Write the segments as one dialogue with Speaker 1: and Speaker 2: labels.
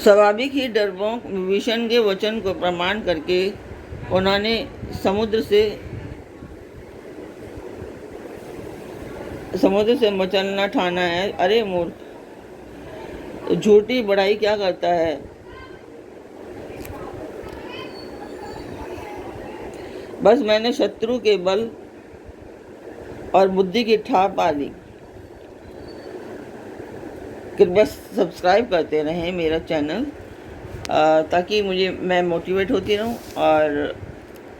Speaker 1: स्वाभाविक ही डरपोक विभीषण के वचन को प्रमाण करके उन्होंने समुद्र से मचलना ठाना है। अरे मूर्ख, झूठी बढ़ाई क्या करता है? बस मैंने शत्रु के बल और बुद्धि की ठाह पा ली। कृपया सब्सक्राइब करते रहें मेरा चैनल, ताकि मैं मोटिवेट होती रहूं। और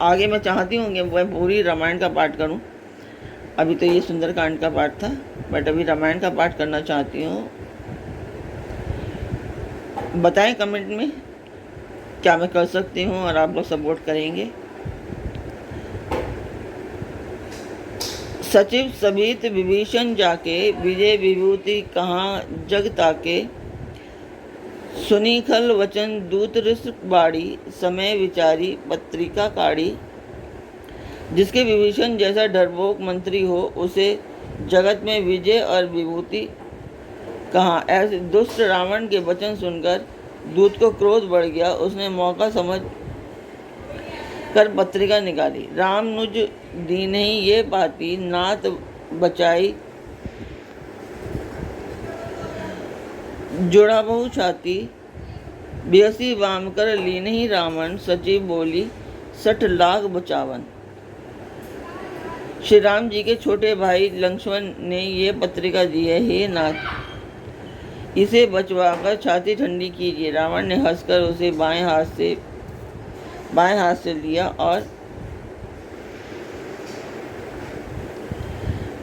Speaker 1: आगे मैं चाहती हूँ कि मैं पूरी रामायण का पाठ करूं। अभी तो ये सुंदरकांड का पाठ था, बट अभी रामायण का पाठ करना चाहती हूँ। बताएं कमेंट में क्या मैं कर सकती हूँ और आप लोग सपोर्ट करेंगे। सचिव सभित विभीषण जाके, विजय विभूति कहाँ जग ताके। सुनी खल वचन दूत ऋष बाड़ी, समय विचारी पत्रिका काढ़ी। जिसके विभीषण जैसा डरपोक मंत्री हो, उसे जगत में विजय और विभूति कहाँ। ऐसे दुष्ट रावण के वचन सुनकर दूत को क्रोध बढ़ गया। उसने मौका समझ कर पत्रिका निकाली। राम नुज दीन्ही ये पाती, नात बचाई जोड़ा बहु छाती। बियसी वाम कर लीन्ही रावण, सचिव बोली 60 लाख बचावन। श्री राम जी के छोटे भाई लक्ष्मण ने ये पत्रिका दी है। हे नाथ, इसे बचवाकर छाती ठंडी कीजिए। रावण ने हंसकर उसे बाएं हाथ से लिया और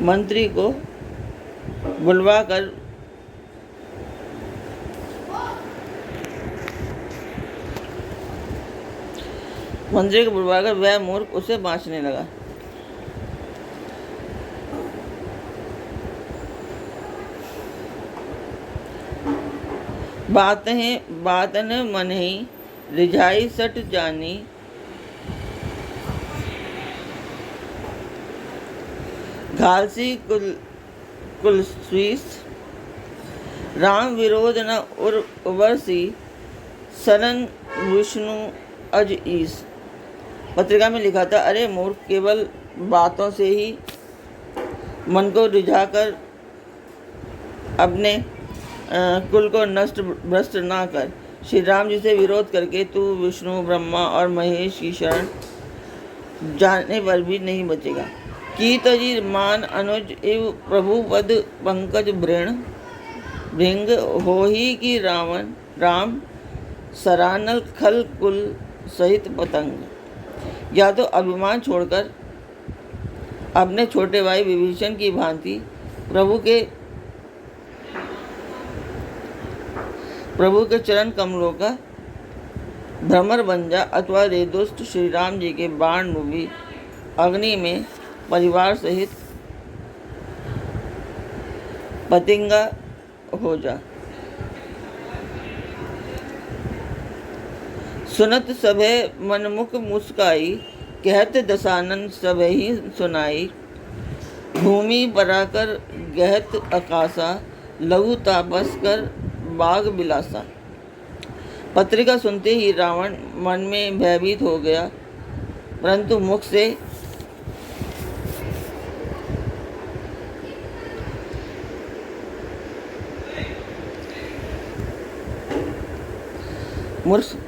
Speaker 1: मंत्री को बुलवाकर वह मूर्ख उसे बांचने लगा। बातन मन ही रिझाई सट जानी। घालसी कुल स्वीस, राम विरोध न उर्वशी। सरन विष्णु अज ईस। पत्रिका में लिखा था, अरे मूर्ख, केवल बातों से ही मन को रिझाकर अपने कुल को भ्रष्ट ना कर। श्री राम जी से विरोध करके तू विष्णु, ब्रह्मा और महेश की शरण जाने पर भी नहीं बचेगा। की तजी मान अनुज इव प्रभु पद पंकज भृंग होही की राम सरानल खल कुल सहित पतंग। या तो अभिमान छोड़कर अपने छोटे भाई विभीषण की भांति प्रभु के चरण कमलों का भ्रमर बन जा, अथवा रे दुष्ट श्री राम जी के बाण रूपी अग्नि में परिवार सहित पतंगा हो जा। सुनत सभे मनमुख मुस्काई, कहत दशानन सभे ही सुनाई। भूमि पराकर गहत आकाशा, लघु तापस कर बाग बिलासा। पत्रिका सुनते ही रावण मन में भयभीत हो गया, परंतु मुख से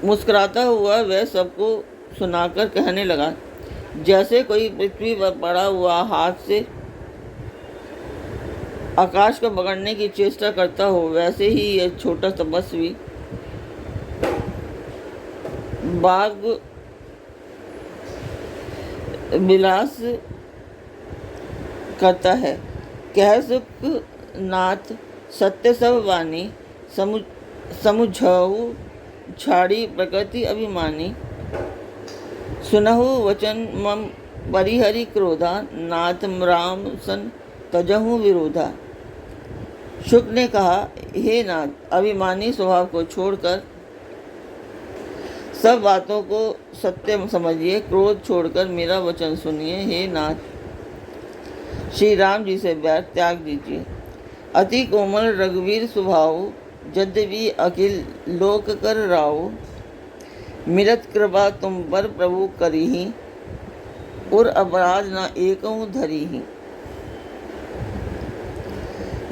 Speaker 1: मुस्कुराता हुआ वह सबको सुनाकर कहने लगा, जैसे कोई पृथ्वी पर पड़ा हुआ हाथ से आकाश को पकड़ने की चेष्टा करता हो, वैसे ही यह छोटा तपस्वी बाग विलास करता है। कह सुख नाथ सत्य सब वाणी, समुझाऊ छाड़ी प्रकृति अभिमानी। सुनहु वचन मम परिहरि क्रोधा, नाथ राम सन तजहु विरोधा। शुक ने कहा, हे नाथ, अभिमानी स्वभाव को छोड़कर सब बातों को सत्य समझिए, क्रोध छोड़कर मेरा वचन सुनिए। हे नाथ, श्री राम जी से बैर त्याग दीजिए। अति कोमल रघुवीर स्वभाव, यद्यपि अखिल लोक कर राव, मिलत कृपा तुम पर प्रभु करीहि, और अपराध न एकहु धरीहि।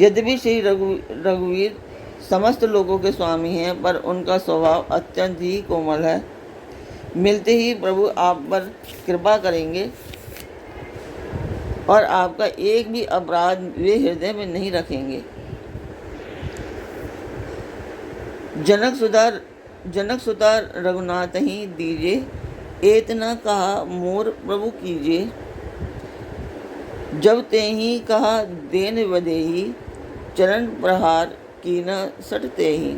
Speaker 1: यद्यपि श्री रघुवीर समस्त लोगों के स्वामी हैं, पर उनका स्वभाव अत्यंत ही कोमल है। मिलते ही प्रभु आप पर कृपा करेंगे और आपका एक भी अपराध वे हृदय में नहीं रखेंगे। जनक सुता रघुनाथ ही दीजिए, एतना कहा मोर प्रभु कीजिए। जब ते ही कहा देन वदेही, चरण प्रहार की न सटते ही।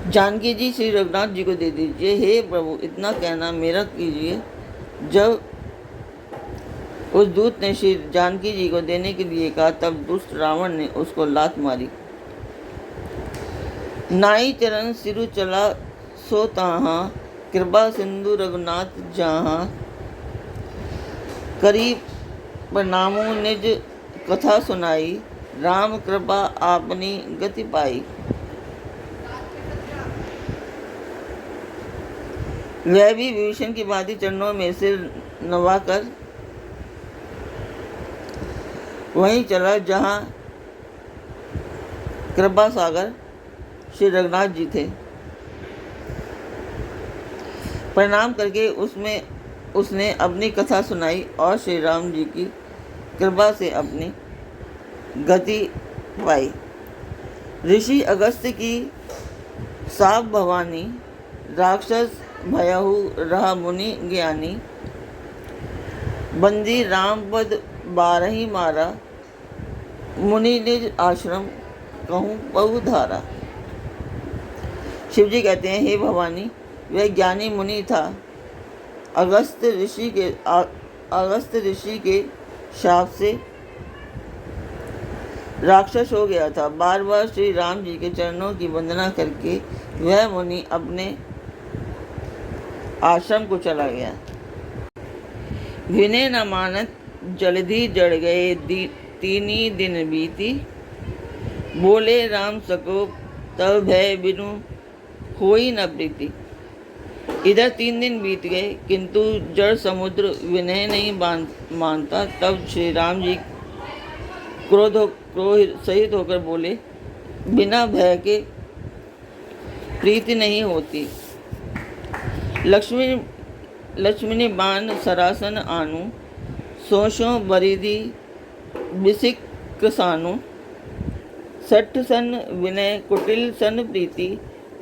Speaker 1: जानकी जी श्री रघुनाथ जी को दे दीजिए, हे प्रभु इतना कहना मेरा कीजिए। जब उस दूत ने श्री जानकी जी को देने के लिए कहा, तब दुष्ट रावण ने उसको लात मारी। नाई चरण सिरु चला सो ताहा, कृपा सिंधु रघुनाथ जहाँ। करी प्रणामो निज कथा सुनाई, राम कृपा आपनी गति पाई। वह भी विभीषण की भांति चरणों में सिर नवाकर वहीं चला जहाँ कृपा सागर श्री रघुनाथ जी थे। प्रणाम करके उसने अपनी कथा सुनाई और श्री राम जी की कृपा से अपनी गति पाई। ऋषि अगस्त्य की साप भवानी, राक्षस भयहु रहा मुनि ज्ञानी। बंदी राम पद बारही मारा, मुनि निज आश्रम कहूँ बहु धारा। शिव जी कहते हैं, हे भवानी, वह ज्ञानी मुनि था। अगस्त ऋषि के शाप से राक्षस हो गया था। बार बार श्री राम जी के चरणों की वंदना करके वह मुनि अपने आश्रम को चला गया। विनय न मानत जल्दी जड़ गए, तीनी दिन बीती। बोले राम सको तब भय बिनु होई न प्रीति। इधर 3 दिन बीत गए, किंतु जड़ समुद्र विनय नहीं मानता। तब श्री राम जी क्रोध सहित होकर बोले, बिना भय के प्रीति नहीं होती। लक्ष्मी बाण सरासन आनु, सोशो बरिधि बिसिक कसानु। सठ सन विनय कुटिल सन प्रीति,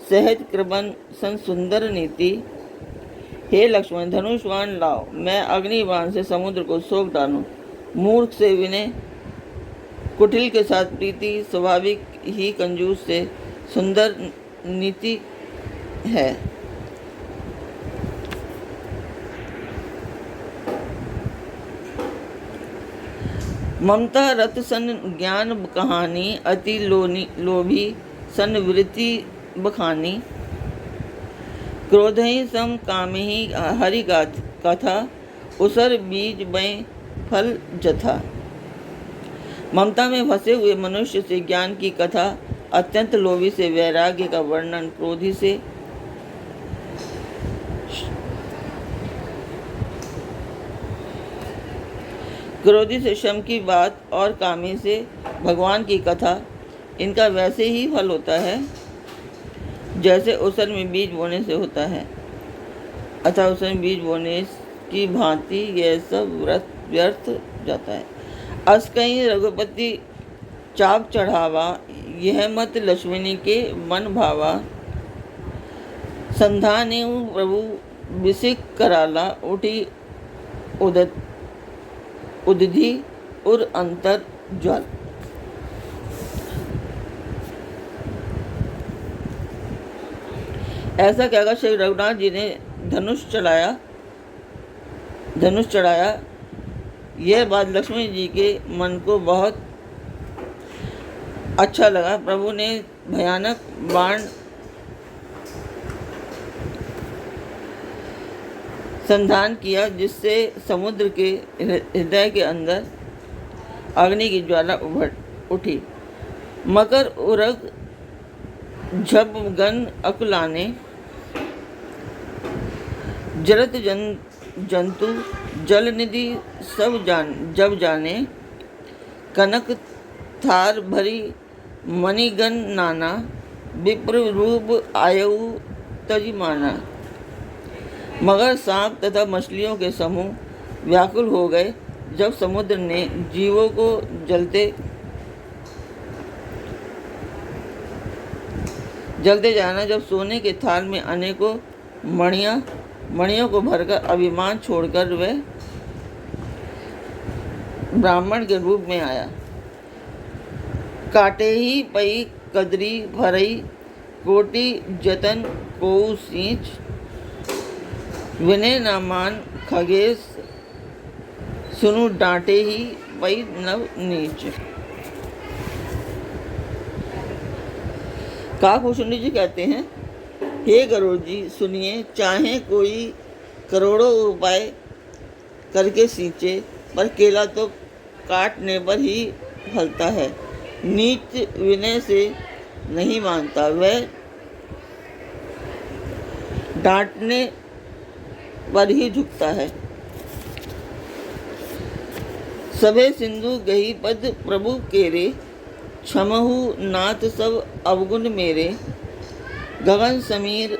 Speaker 1: सहज कृपन सन सुंदर नीति। हे लक्ष्मण, धनुष बाण लाओ, मैं अग्नि बाण से समुद्र को सोख डालूं। मूर्ख से विनय, कुटिल के साथ प्रीति, स्वाभाविक ही कंजूस से सुंदर नीति है। ममता रत सन ज्ञान कहानी, अति लोभी सन वृत्ति बखानी। क्रोध ही सम काम ही हरि कथा, उसर बीज बय फल जथा। ममता में फंसे हुए मनुष्य से ज्ञान की कथा, अत्यंत लोभी से वैराग्य का वर्णन, क्रोधी से शम की बात और कामी से भगवान की कथा, इनका वैसे ही फल होता है जैसे उसर में बीज बोने से होता है। अतः उसर में बीज बोने की भांति यह सब व्यर्थ जाता है। अस कहीं रघुपति चाप चढ़ावा, यह मत लक्ष्मणी के मन भावा। संधाने प्रभु बिसिक कराला, उठी उदधि उर अंतर ज्वल। ऐसा कहकर श्री रघुनाथ जी ने धनुष चढ़ाया। यह बात लक्ष्मण जी के मन को बहुत अच्छा लगा। प्रभु ने भयानक बाण संधान किया, जिससे समुद्र के हृदय के अंदर अग्नि की ज्वाला उभर उठी। मकर उरग झप गन अकुलाने, जरत जंतु जल निधि सब जब जाने, कनक थार भरी मणिगन नाना, विप्र रूप आयु तजिमाना। मगर सांप तथा मछलियों के समूह व्याकुल हो गए जब समुद्र ने जीवों को जलते जाना। जब सोने के थाल में अनेकों मणियों को भरकर अभिमान छोड़कर वह ब्राह्मण के रूप में आया। काटे ही पई कदरी भरई, कोटि जतन कोउ सींच, विनय न मान खगेश, सुनु डांटे ही पई नव नीच। काकभूषुंडी जी कहते हैं, हे गरुड़ जी सुनिए, चाहे कोई करोड़ों उपाय करके सींचे, पर केला तो काटने पर ही फलता है। नीच विनय से नहीं मानता, वह डांटने पर ही झुकता है। सबे सिंधु गही पद प्रभु केरे, क्षमहु नाथ सब अवगुण मेरे, गगन समीर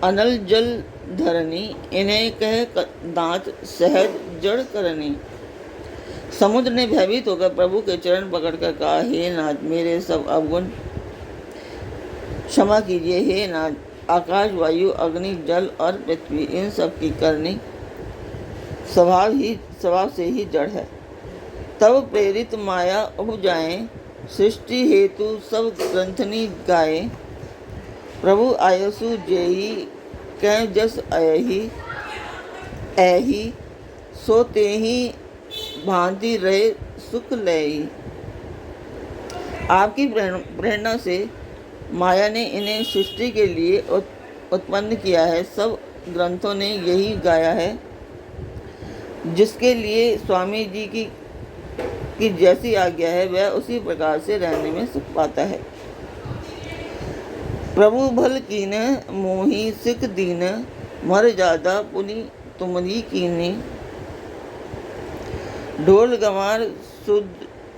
Speaker 1: अनल जल धरनी, इन्हें कह दांत सहज जड़ करनी। समुद्र ने भयभीत होकर प्रभु के चरण पकड़कर कहा, हे नाथ मेरे सब अवगुण क्षमा कीजिए। हे नाथ, आकाश वायु अग्नि जल और पृथ्वी इन सब की करनी स्वभाव से ही जड़ है। तब प्रेरित माया उपजाए, सृष्टि हेतु सब ग्रंथनी गाए। प्रभु आयसु जेहि कै जस ऐहि, सो तेहि भांति रहे सुख लई। आपकी प्रेरणा से माया ने इन्हें सृष्टि के लिए उत्पन्न किया है। सब ग्रंथों ने यही गाया है। जिसके लिए स्वामी जी की जैसी आज्ञा है वह उसी प्रकार से रहने में सुख पाता है। प्रभु भल कीन मोहि सिख दीन, मर जादा पुनि तुमरी कीनी। ढोल गंवार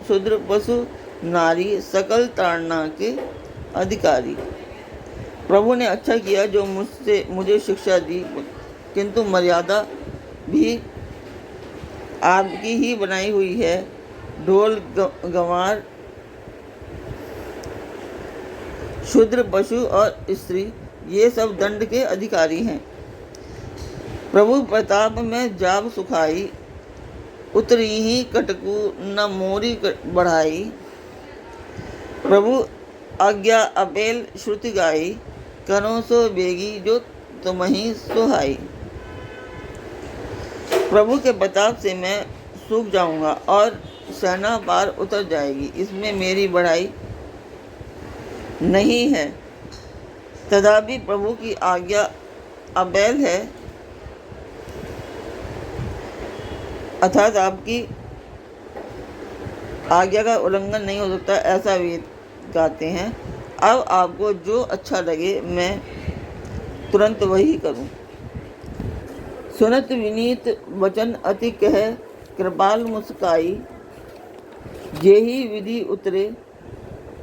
Speaker 1: शूद्र पशु नारी, सकल ताड़ना के अधिकारी। प्रभु ने अच्छा किया जो मुझे शिक्षा दी, किंतु मर्यादा भी आपकी ही बनाई हुई है। ढोल गंवार शूद्र पशु और स्त्री ये सब दंड के अधिकारी हैं। प्रभु प्रताप में जाब सुखाई, उतरी ही कटकू न मोरी बढ़ाई। प्रभु आज्ञा अपेल श्रुति गाई, करो सो बेगी जो तुम्हीं सुहाई। प्रभु के प्रताप से मैं सूख जाऊंगा और सेना पार उतर जाएगी, इसमें मेरी बढ़ाई नहीं है। तथापि प्रभु की आज्ञा अबैल है, अर्थात आपकी आज्ञा का उल्लंघन नहीं हो सकता, ऐसा वेद गाते हैं। अब आपको जो अच्छा लगे मैं तुरंत वही करूं। सुनत विनीत वचन अति कह, कृपाल मुस्काई। जेहि विधि उतरे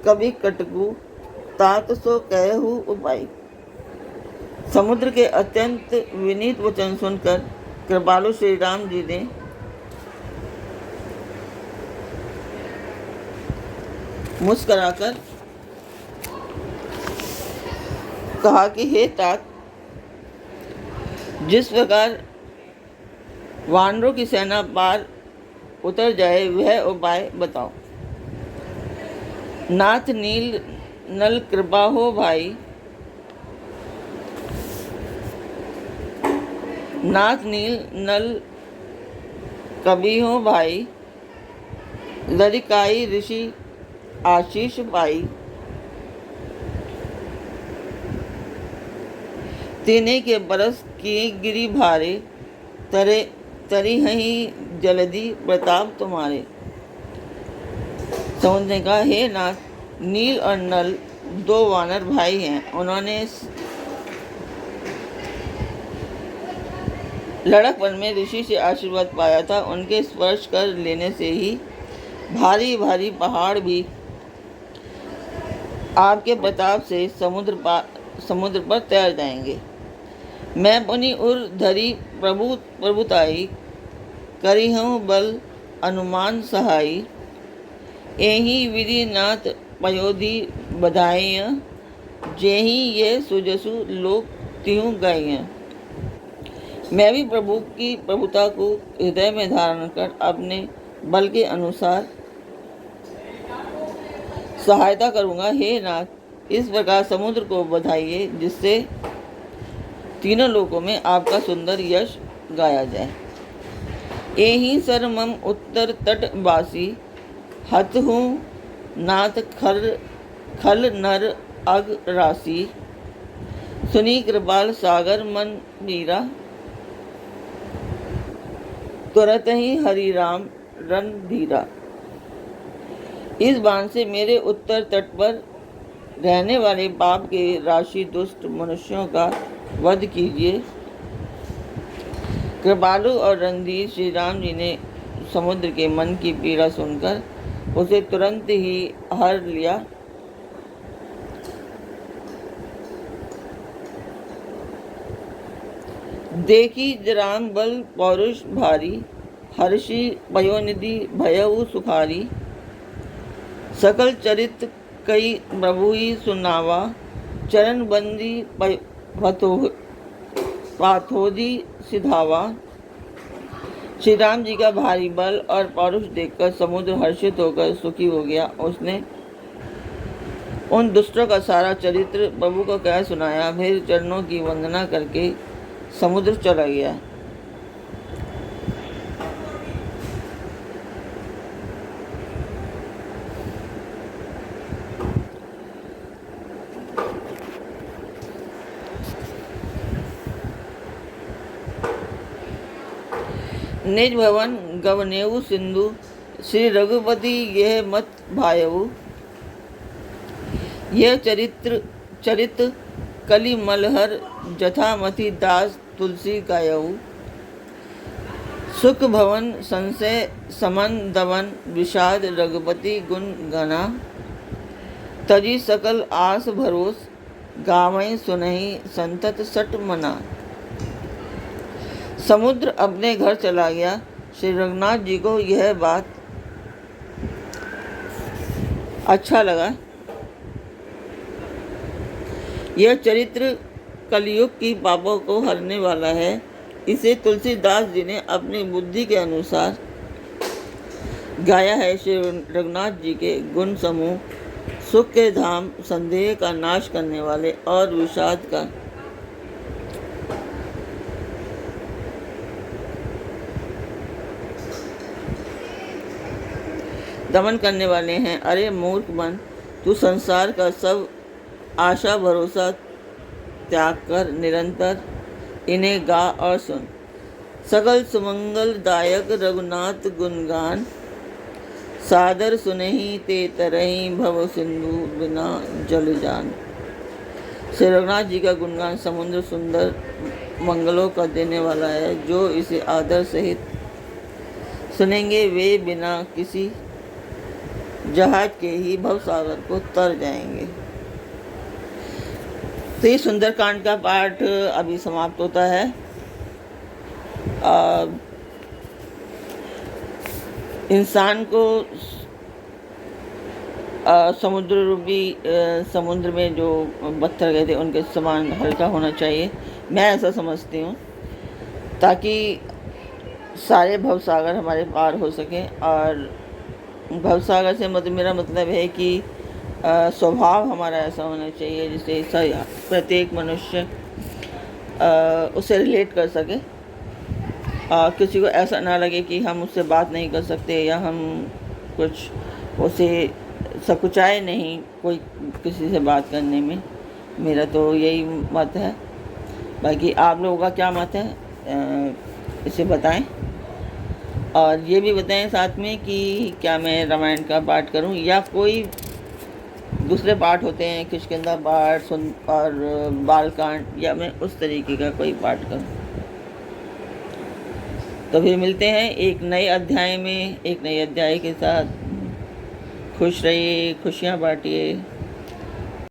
Speaker 1: कवि कटकू, तात सो कहु उपाय। समुद्र के अत्यंत विनीत वचन सुनकर कृपालु श्री राम जी ने मुस्कुराकर कहा कि हे तात, जिस प्रकार वानरों की सेना पार उतर जाए वह उपाय बताओ। नाथ नील नल कृपा हो भाई, नाथ नील नल कवि हो भाई। लरिकाई ऋषि आशीष पाई, तीने के बरस किए गिरी भारे। तरी हही जलधि प्रताप तुम्हारे। समुद्र ने कहा, हे नाथ, नील और नल दो वानर भाई हैं। उन्होंने लड़कपन में ऋषि से आशीर्वाद पाया था। उनके स्पर्श कर लेने से ही भारी भारी पहाड़ भी आपके प्रताप से समुद्र पर तैर जाएंगे। मैं पुनि उर धरी प्रभुताई करी हूँ बल अनुमान सहाई। एही विधि नाथ पयोधि बधाई। जेही ये सुजसु लोक तिहु गाई। मैं भी प्रभु की प्रभुता को हृदय में धारण कर अपने बल के अनुसार सहायता करूँगा। हे नाथ, इस प्रकार समुद्र को बधाइए जिससे तीनों लोकों में आपका सुंदर यश गाया जाए। एही सर मम उत्तर तटवासी हत हूँ नाथ खल नर अग राशि। सुनी कृपाल सागर मन मीरा। तुरत ही हरि राम रणधीरा। इस बाण से मेरे उत्तर तट पर रहने वाले पाप के राशि दुष्ट मनुष्यों का वध कीजिए। कृपालु और रणधीर श्री राम जी ने समुद्र के मन की पीड़ा सुनकर उसे तुरंत ही हर लिया। देखी जराम बल पौरुष भारी। हर्षि पयोनिधि भयउ सुखारी। सकल चरित कई प्रभुई सुनावा। चरण बंदी पाथोदी सिधावा। श्री राम जी का भारी बल और पौरुष देखकर समुद्र हर्षित होकर सुखी हो गया। उसने उन दुष्टों का सारा चरित्र प्रभु को कह सुनाया। फिर चरणों की वंदना करके समुद्र चला गया। निज भवन गवनेऊ सिंधु। श्री रघुपति यह मत भायऊ। यह चरित कलि मलहर जथामति दास तुलसी गायऊ। सुख भवन संशय समन दवन। विषाद रघुपति गुण गना। तजी सकल आस भरोस। गावई सुनहि संतत सट मना। समुद्र अपने घर चला गया। श्री रघुनाथ जी को यह बात अच्छा लगा। यह चरित्र कलयुग की पापों को हरने वाला है। इसे तुलसीदास जी ने अपनी बुद्धि के अनुसार गाया है। श्री रघुनाथ जी के गुण समूह सुख के धाम, संदेह का नाश करने वाले और विषाद का दमन करने वाले हैं। अरे मूर्ख मन, तू संसार का सब आशा भरोसा त्याग कर निरंतर इन्हें गा और सुन। सकल सुमंगलदायक रघुनाथ गुणगान। सादर सुनहि ते तरहि भव सिंधु बिना जल जान। श्री रघुनाथ जी का गुणगान समुद्र सुंदर मंगलों का देने वाला है। जो इसे आदर सहित सुनेंगे वे बिना किसी जहाज के ही भवसागर को तर जाएंगे। तो ये सुंदरकांड का पाठ अभी समाप्त होता है। इंसान को समुद्र में जो पत्थर गए थे उनके समान हल्का होना चाहिए, मैं ऐसा समझती हूँ, ताकि सारे भवसागर हमारे पार हो सकें। और भवसागर से मेरा मतलब है कि स्वभाव हमारा ऐसा होना चाहिए जिससे प्रत्येक मनुष्य उससे रिलेट कर सके। किसी को ऐसा ना लगे कि हम उससे बात नहीं कर सकते या हम कुछ उसे सकुचाए नहीं कोई किसी से बात करने में। मेरा तो यही मत है। बाकी आप लोगों का क्या मत है, इसे बताएं। और ये भी बताएं साथ में कि क्या मैं रामायण का पाठ करूं या कोई दूसरे पाठ होते हैं किष्किंधा पाठ सुन और बालकांड, या मैं उस तरीके का कोई पाठ करूं। तो फिर मिलते हैं एक नए अध्याय में, एक नए अध्याय के साथ। खुश रहिए, खुशियाँ बांटिए।